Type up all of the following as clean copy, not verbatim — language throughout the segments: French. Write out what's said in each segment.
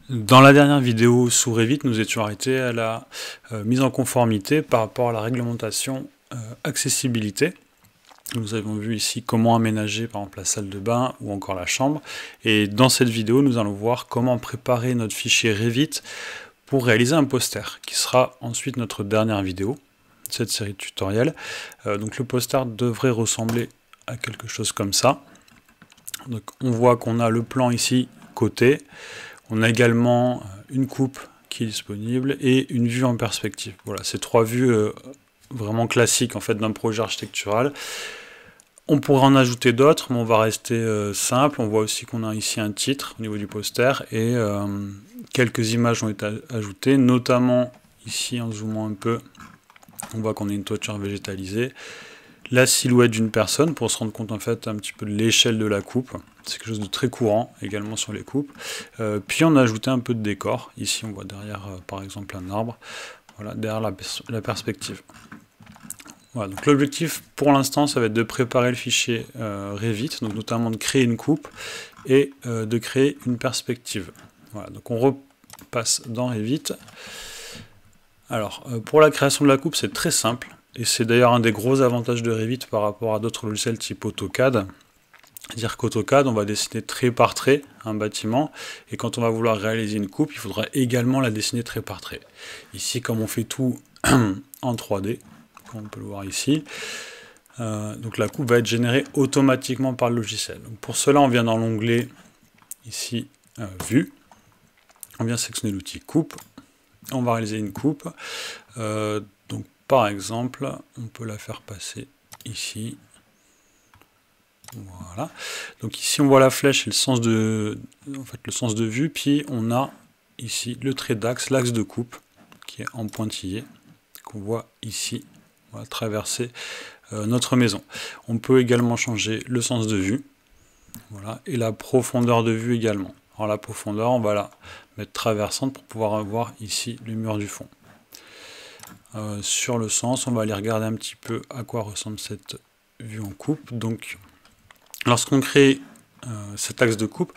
Dans la dernière vidéo sous Revit, nous étions arrêtés à la mise en conformité par rapport à la réglementation accessibilité. Nous avons vu ici comment aménager par exemple la salle de bain ou encore la chambre. Et dans cette vidéo, nous allons voir comment préparer notre fichier Revit pour réaliser un poster, qui sera ensuite notre dernière vidéo de cette série de tutoriels. Donc le poster devrait ressembler à quelque chose comme ça. Donc on voit qu'on a le plan ici côté. On a également une coupe qui est disponible et une vue en perspective. Voilà, ces trois vues vraiment classiques en fait d'un projet architectural. On pourrait en ajouter d'autres, mais on va rester simple. On voit aussi qu'on a ici un titre au niveau du poster et quelques images ont été ajoutées, notamment ici en zoomant un peu, on voit qu'on a une toiture végétalisée. La silhouette d'une personne pour se rendre compte en fait un petit peu de l'échelle de la coupe. C'est quelque chose de très courant également sur les coupes. Puis on a ajouté un peu de décor. Ici on voit derrière par exemple un arbre. Voilà, derrière la perspective. Voilà, donc l'objectif pour l'instant ça va être de préparer le fichier Revit, donc notamment de créer une coupe et de créer une perspective. Voilà, donc on repasse dans Revit. Alors pour la création de la coupe c'est très simple. Et c'est d'ailleurs un des gros avantages de Revit par rapport à d'autres logiciels type AutoCAD. C'est-à-dire qu'AutoCAD, on va dessiner trait par trait un bâtiment, et quand on va vouloir réaliser une coupe, il faudra également la dessiner trait par trait. Ici, comme on fait tout en 3D, comme on peut le voir ici, donc la coupe va être générée automatiquement par le logiciel. Donc pour cela, on vient dans l'onglet, ici, Vue, on vient sélectionner l'outil Coupe, on va réaliser une coupe, donc par exemple, on peut la faire passer ici. Voilà. Donc ici, on voit la flèche et le sens de vue. Puis on a ici le trait d'axe, l'axe de coupe, qui est en pointillé, qu'on voit ici. On va traverser notre maison. On peut également changer le sens de vue. Voilà. Et la profondeur de vue également. Alors la profondeur, on va la mettre traversante pour pouvoir avoir ici le mur du fond. Sur le sens, on va aller regarder un petit peu à quoi ressemble cette vue en coupe. Donc, lorsqu'on crée cet axe de coupe,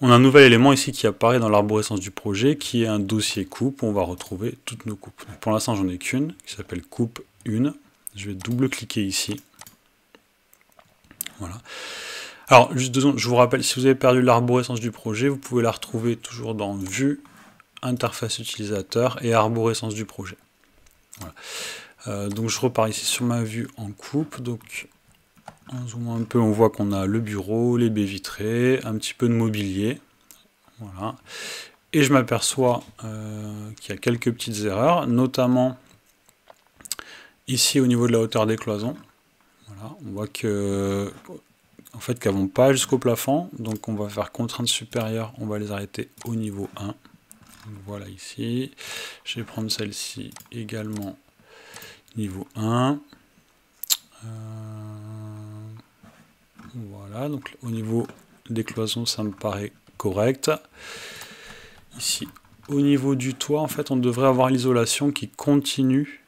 on a un nouvel élément ici qui apparaît dans l'arborescence du projet, qui est un dossier coupe où on va retrouver toutes nos coupes. Donc, pour l'instant, j'en ai qu'une, qui s'appelle coupe 1. Je vais double-cliquer ici. Voilà. Alors, juste 2 secondes, je vous rappelle, si vous avez perdu l'arborescence du projet, vous pouvez la retrouver toujours dans Vue, Interface utilisateur et Arborescence du projet. Voilà. Donc je repars ici sur ma vue en coupe. Donc en zoomant un peu, on voit qu'on a le bureau, les baies vitrées, un petit peu de mobilier. Voilà. Et je m'aperçois qu'il y a quelques petites erreurs, notamment ici au niveau de la hauteur des cloisons. Voilà. On voit que en fait qu'elles ne vont pas jusqu'au plafond, donc on va faire contrainte supérieure, on va les arrêter au niveau 1. Voilà ici. Je vais prendre celle-ci également niveau 1. Voilà, donc au niveau des cloisons, ça me paraît correct. Ici, au niveau du toit, en fait, on devrait avoir l'isolation qui continue,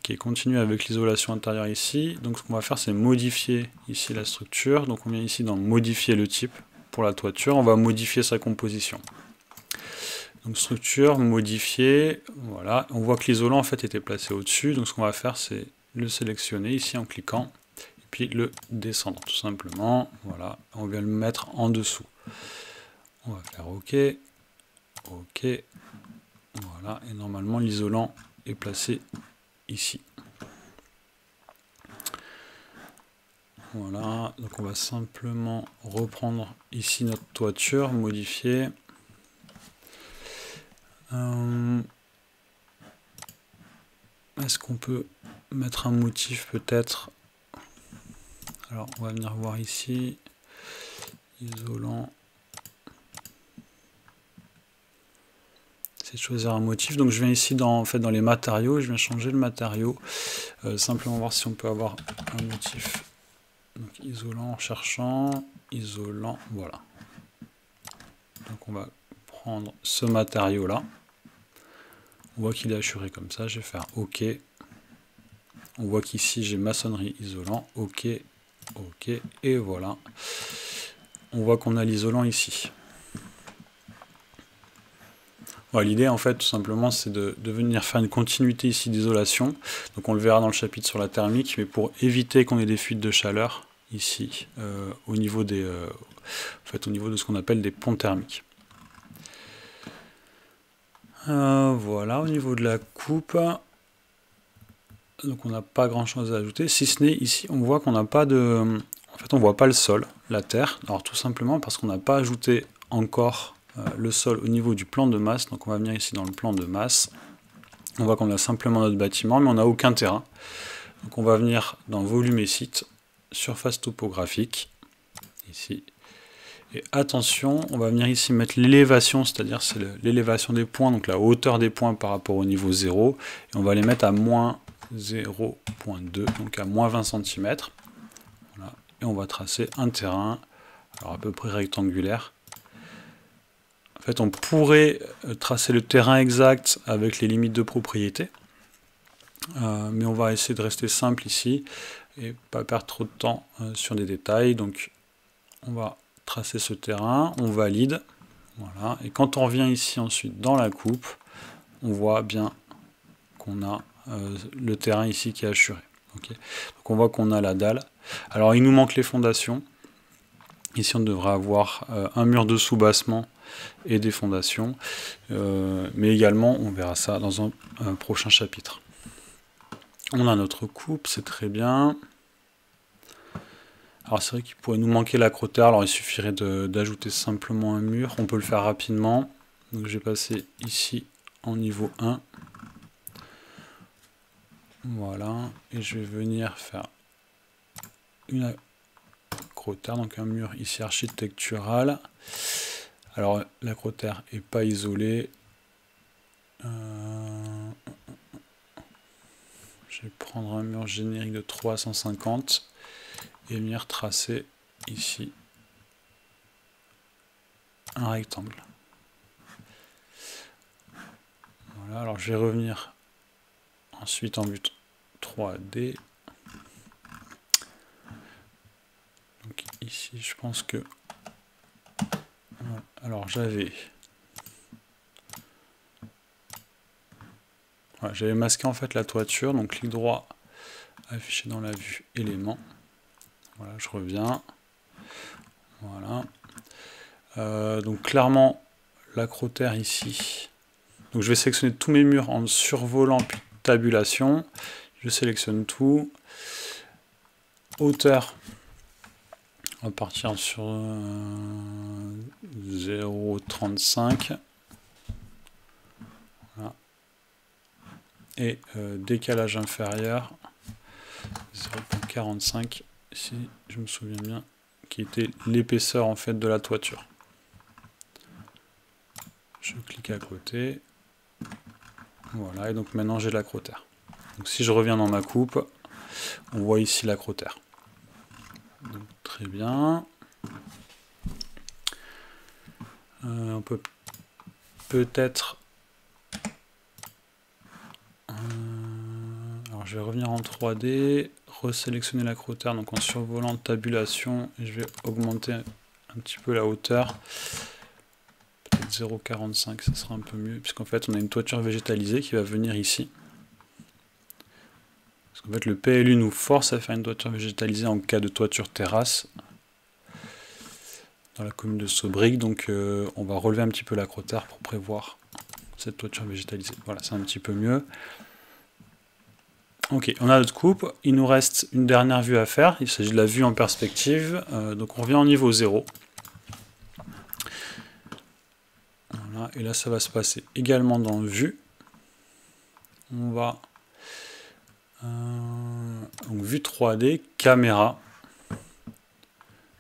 qui est continue avec l'isolation intérieure ici. Donc ce qu'on va faire, c'est modifier ici la structure. Donc on vient ici dans modifier le type pour la toiture. On va modifier sa composition. Donc structure, modifier, voilà. On voit que l'isolant en fait était placé au-dessus. Donc ce qu'on va faire, c'est le sélectionner ici en cliquant. Et puis le descendre tout simplement. Voilà. On vient le mettre en dessous. On va faire OK. OK. Voilà. Et normalement l'isolant est placé ici. Voilà. Donc on va simplement reprendre ici notre toiture, modifier. Est-ce qu'on peut mettre un motif peut-être? Alors on va venir voir ici, isolant, c'est de choisir un motif. Donc je viens ici dans les matériaux, je viens changer le matériau, simplement voir si on peut avoir un motif. Donc isolant en cherchant, isolant, voilà. Donc on va prendre ce matériau là. On voit qu'il est assuré comme ça, je vais faire OK. On voit qu'ici j'ai maçonnerie isolant, OK, OK, et voilà. On voit qu'on a l'isolant ici. Voilà, l'idée en fait tout simplement c'est de venir faire une continuité ici d'isolation. Donc on le verra dans le chapitre sur la thermique, mais pour éviter qu'on ait des fuites de chaleur ici au niveau des, au niveau de ce qu'on appelle des ponts thermiques. Voilà, au niveau de la coupe, donc on n'a pas grand chose à ajouter, si ce n'est ici on voit qu'on n'a pas de... En fait on voit pas le sol, la terre, alors tout simplement parce qu'on n'a pas ajouté encore le sol au niveau du plan de masse. Donc on va venir ici dans le plan de masse, on voit qu'on a simplement notre bâtiment mais on n'a aucun terrain. Donc on va venir dans volume et site, surface topographique, ici. Et attention, on va venir ici mettre l'élévation, c'est-à-dire c'est l'élévation des points, donc la hauteur des points par rapport au niveau 0, et on va les mettre à moins 0.2, donc à moins 20 cm. Voilà. Et on va tracer un terrain, alors à peu près rectangulaire. En fait, on pourrait tracer le terrain exact avec les limites de propriété, mais on va essayer de rester simple ici, et pas perdre trop de temps sur des détails. Donc on va tracer ce terrain, on valide, voilà, et quand on revient ici ensuite dans la coupe, on voit bien qu'on a le terrain ici qui est assuré. Okay. Donc on voit qu'on a la dalle. Alors il nous manque les fondations. Ici on devrait avoir un mur de soubassement et des fondations, mais également on verra ça dans un prochain chapitre. On a notre coupe, c'est très bien. Alors c'est vrai qu'il pourrait nous manquer l'acrotère, alors il suffirait d'ajouter simplement un mur, on peut le faire rapidement. Donc je vais passer ici en niveau 1. Voilà, et je vais venir faire une acrotère, donc un mur ici architectural. Alors l'acrotère n'est pas isolé. Je vais prendre un mur générique de 350. Et venir tracer ici un rectangle. Voilà, alors je vais revenir ensuite en vue 3D. Donc ici je pense que... Voilà. Alors j'avais masqué en fait la toiture, donc clic droit, affiché dans la vue élément. Voilà, je reviens. Voilà. Donc clairement, l'acrotère ici. Donc je vais sélectionner tous mes murs en survolant puis tabulation. Je sélectionne tout. Hauteur. On va partir sur 0,35. Voilà. Et décalage inférieur 0,45. Si je me souviens bien, qui était l'épaisseur en fait de la toiture. Je clique à côté. Voilà, et donc maintenant j'ai l'acrotère. Donc si je reviens dans ma coupe, on voit ici l'acrotère. Très bien. On peut peut-être... alors je vais revenir en 3D, resélectionner l'acrotère, donc en survolant tabulation, et je vais augmenter un petit peu la hauteur. Peut-être 0,45, ça sera un peu mieux, puisqu'en fait on a une toiture végétalisée qui va venir ici. Parce qu'en fait le PLU nous force à faire une toiture végétalisée en cas de toiture terrasse dans la commune de Sobriques, donc on va relever un petit peu l'acrotère pour prévoir cette toiture végétalisée. Voilà, c'est un petit peu mieux. Ok, on a notre coupe, il nous reste une dernière vue à faire, il s'agit de la vue en perspective, donc on revient au niveau 0. Voilà, et là ça va se passer également dans vue. On va... donc vue 3D, caméra.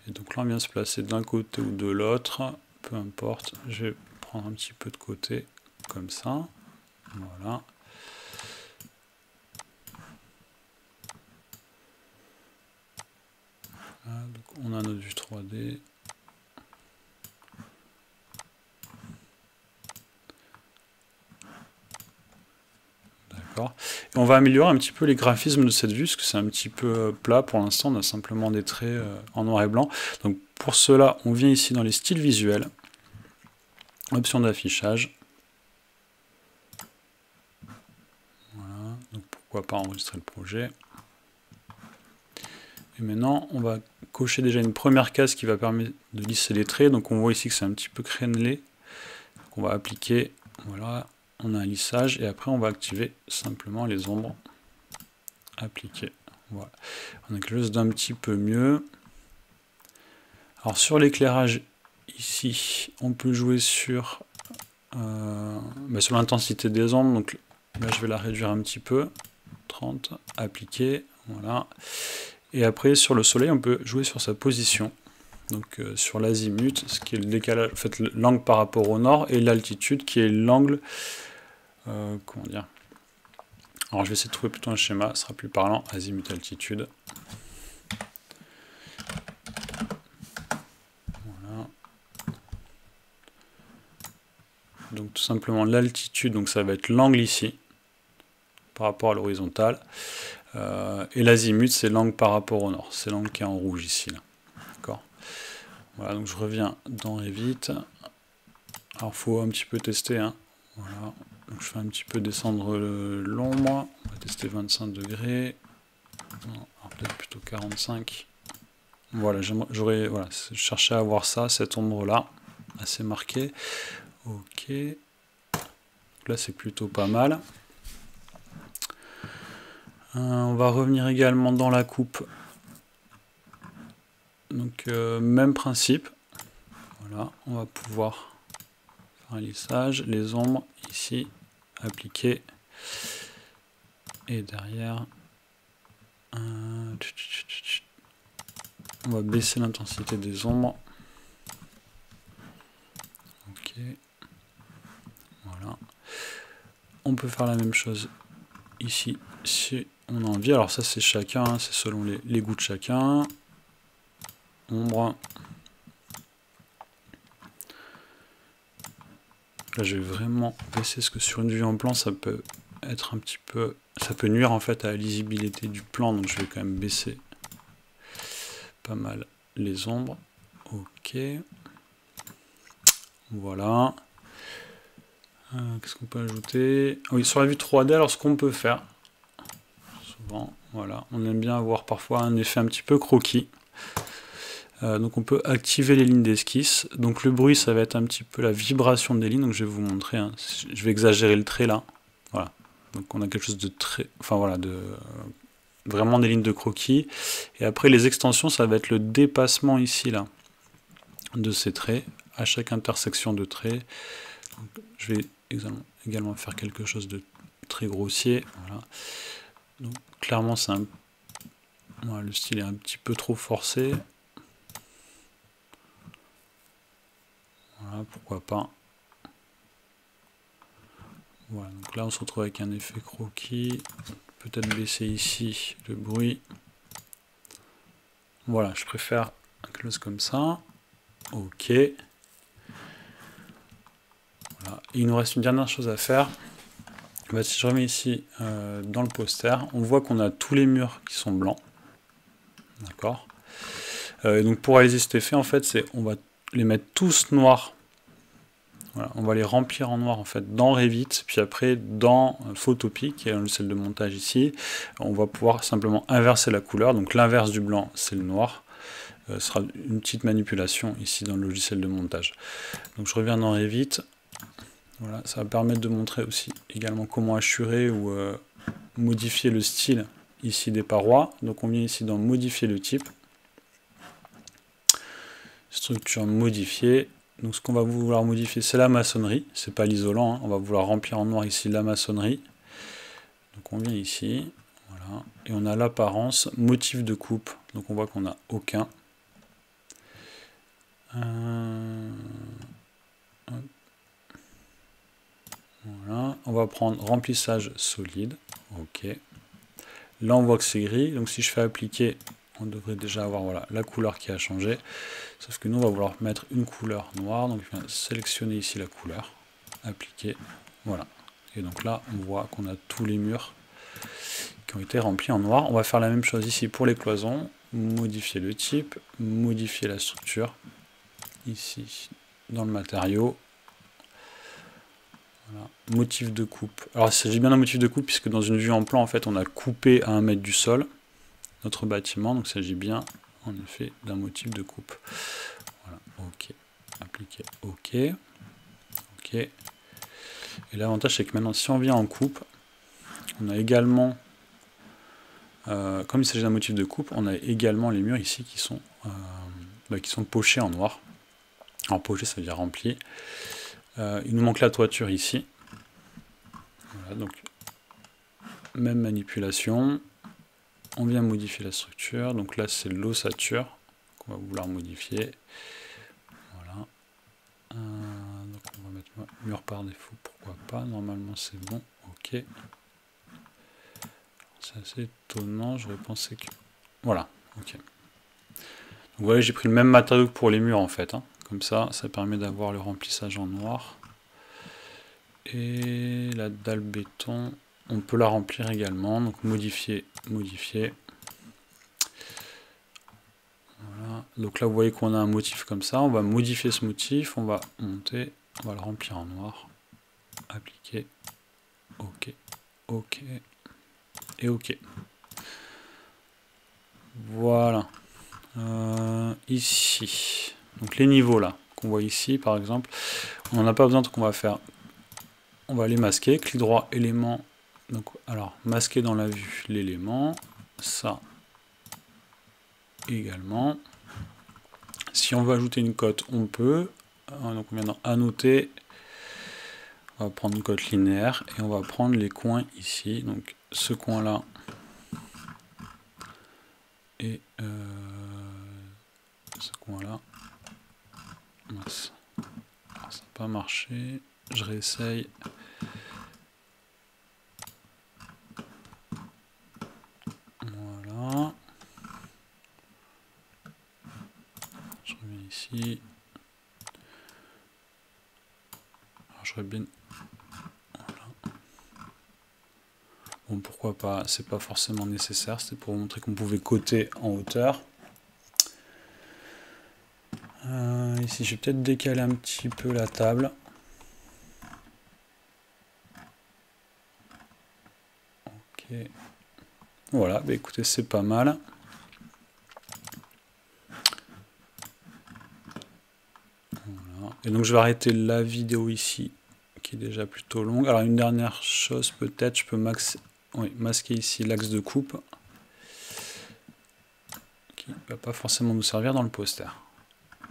Et donc là on vient se placer d'un côté ou de l'autre, peu importe, je vais prendre un petit peu de côté, comme ça. Voilà. Donc on a notre vue 3D. D'accord. Et on va améliorer un petit peu les graphismes de cette vue, parce que c'est un petit peu plat pour l'instant, on a simplement des traits en noir et blanc. Donc pour cela, on vient ici dans les styles visuels, option d'affichage. pourquoi pas enregistrer le projet. Et maintenant, on va cocher déjà une première case qui va permettre de lisser les traits. Donc on voit ici que c'est un petit peu crénelé. Donc on va appliquer, voilà, on a un lissage et après on va activer simplement les ombres. Appliquer, voilà. On a quelque chose d'un petit peu mieux. Alors sur l'éclairage, ici, on peut jouer sur l'intensité des ombres. Donc là, je vais la réduire un petit peu. 30, appliquer, voilà. Et après, sur le soleil, on peut jouer sur sa position. Donc sur l'azimut, ce qui est le décalage, en fait, l'angle par rapport au nord, et l'altitude qui est l'angle, comment dire. Alors je vais essayer de trouver plutôt un schéma, ce sera plus parlant, azimut altitude. Voilà. Donc tout simplement l'altitude, donc ça va être l'angle ici, par rapport à l'horizontale. Et l'azimut, c'est l'angle par rapport au nord, c'est l'angle qui est en rouge ici. D'accord. Voilà, donc je reviens dans Revit. Alors il faut un petit peu tester, hein. Voilà. Donc je fais un petit peu descendre l'ombre. On va tester 25 degrés. Peut-être plutôt 45. Voilà, voilà, je cherchais à avoir ça, cette ombre-là, assez marquée. Ok. Là c'est plutôt pas mal. On va revenir également dans la coupe. Donc même principe. Voilà, on va pouvoir faire un lissage, les ombres ici, appliquer. Et derrière, on va baisser l'intensité des ombres. Ok. Voilà. On peut faire la même chose ici si on a envie. Alors ça c'est chacun, hein, c'est selon les goûts de chacun. Ombre. Là je vais vraiment baisser parce que sur une vue en plan ça peut être un petit peu, ça peut nuire en fait à la lisibilité du plan, donc je vais quand même baisser pas mal les ombres. Ok. Voilà. Qu'est-ce qu'on peut ajouter? Oui, sur la vue 3D, alors ce qu'on peut faire, souvent, voilà, on aime bien avoir parfois un effet un petit peu croquis. Donc on peut activer les lignes d'esquisse. Donc le bruit, ça va être un petit peu la vibration des lignes. Donc je vais vous montrer, hein. Je vais exagérer le trait là. Voilà. Donc on a quelque chose de très, enfin voilà, vraiment des lignes de croquis. Et après les extensions, ça va être le dépassement ici là de ces traits à chaque intersection de traits. Donc, je vais également faire quelque chose de très grossier. Voilà. Donc clairement, voilà, le style est un petit peu trop forcé. Voilà, pourquoi pas. Voilà, donc là on se retrouve avec un effet croquis. Peut-être baisser ici le bruit. Voilà, je préfère quelque chose comme ça. Ok. Voilà. Et il nous reste une dernière chose à faire. Bah, si je remets ici dans le poster, on voit qu'on a tous les murs qui sont blancs. D'accord. Donc pour réaliser cet effet, en fait, on va les mettre tous noirs. Voilà, on va les remplir en noir en fait dans Revit, puis après dans Photopea, qui est un logiciel de montage ici, on va pouvoir simplement inverser la couleur. Donc l'inverse du blanc, c'est le noir. Ce sera une petite manipulation ici dans le logiciel de montage. Donc je reviens dans Revit. Voilà, ça va permettre de montrer aussi également comment assurer ou modifier le style ici des parois. Donc on vient ici dans modifier le type. Structure modifiée. Donc ce qu'on va vouloir modifier, c'est la maçonnerie, c'est pas l'isolant, hein. On va vouloir remplir en noir ici la maçonnerie. Donc on vient ici, voilà, et on a l'apparence, motif de coupe, donc on voit qu'on n'a aucun. Voilà, on va prendre remplissage solide, ok. Là on voit que c'est gris, donc si je fais appliquer, on devrait déjà avoir voilà, la couleur qui a changé. Sauf que nous on va vouloir mettre une couleur noire, donc je viens sélectionner ici la couleur, appliquer, voilà. Et donc là on voit qu'on a tous les murs qui ont été remplis en noir. On va faire la même chose ici pour les cloisons, modifier le type, modifier la structure, ici dans le matériau. Voilà. Motif de coupe. Alors il s'agit bien d'un motif de coupe puisque dans une vue en plan, en fait, on a coupé à 1 mètre du sol notre bâtiment, donc il s'agit bien en effet d'un motif de coupe. Voilà, ok, appliquer, ok, ok. Et l'avantage c'est que maintenant si on vient en coupe, on a également, comme il s'agit d'un motif de coupe, on a également les murs ici qui sont pochés en noir. Alors poché ça veut dire rempli. Il nous manque la toiture ici. Voilà, donc même manipulation. On vient modifier la structure. Donc là c'est l'ossature qu'on va vouloir modifier. Voilà. Donc on va mettre mur par défaut, pourquoi pas. Normalement c'est bon. Ok. C'est assez étonnant. J'aurais pensé que... Voilà. Ok. Donc vous voyez j'ai pris le même matériau que pour les murs en fait. Hein. Comme ça permet d'avoir le remplissage en noir. Et la dalle béton, on peut la remplir également. Donc modifier, modifier. Voilà. Donc là vous voyez qu'on a un motif comme ça. On va modifier ce motif, on va monter, on va le remplir en noir. Appliquer. Ok. Ok. Et ok. Voilà. Ici. Donc les niveaux là, qu'on voit ici par exemple, on n'en a pas besoin, donc on va faire... On va les masquer, clic droit, élément. Donc, alors, masquer dans la vue l'élément. Ça également. Si on veut ajouter une cote, on peut. Donc maintenant, annoter. On va prendre une cote linéaire et on va prendre les coins ici. Donc ce coin-là et ce coin-là. Ça n'a pas marché. Je réessaye. Voilà. Je reviens ici. Alors, je reviens. Voilà. Bon, pourquoi pas, c'est pas forcément nécessaire, c'était pour vous montrer qu'on pouvait coter en hauteur. Ici, je vais peut-être décaler un petit peu la table. Ok. Voilà, bah écoutez, c'est pas mal. Voilà. Et donc, je vais arrêter la vidéo ici, qui est déjà plutôt longue. Alors, une dernière chose, peut-être, je peux masquer ici l'axe de coupe, qui ne va pas forcément nous servir dans le poster.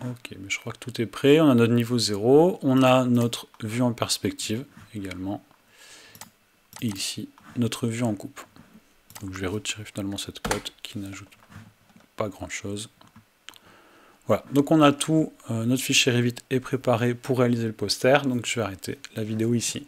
Ok, mais je crois que tout est prêt. On a notre niveau 0. On a notre vue en perspective également. Et ici, notre vue en coupe. Donc je vais retirer finalement cette cote qui n'ajoute pas grand chose. Voilà, donc on a tout. Notre fichier Revit est préparé pour réaliser le poster. Donc je vais arrêter la vidéo ici.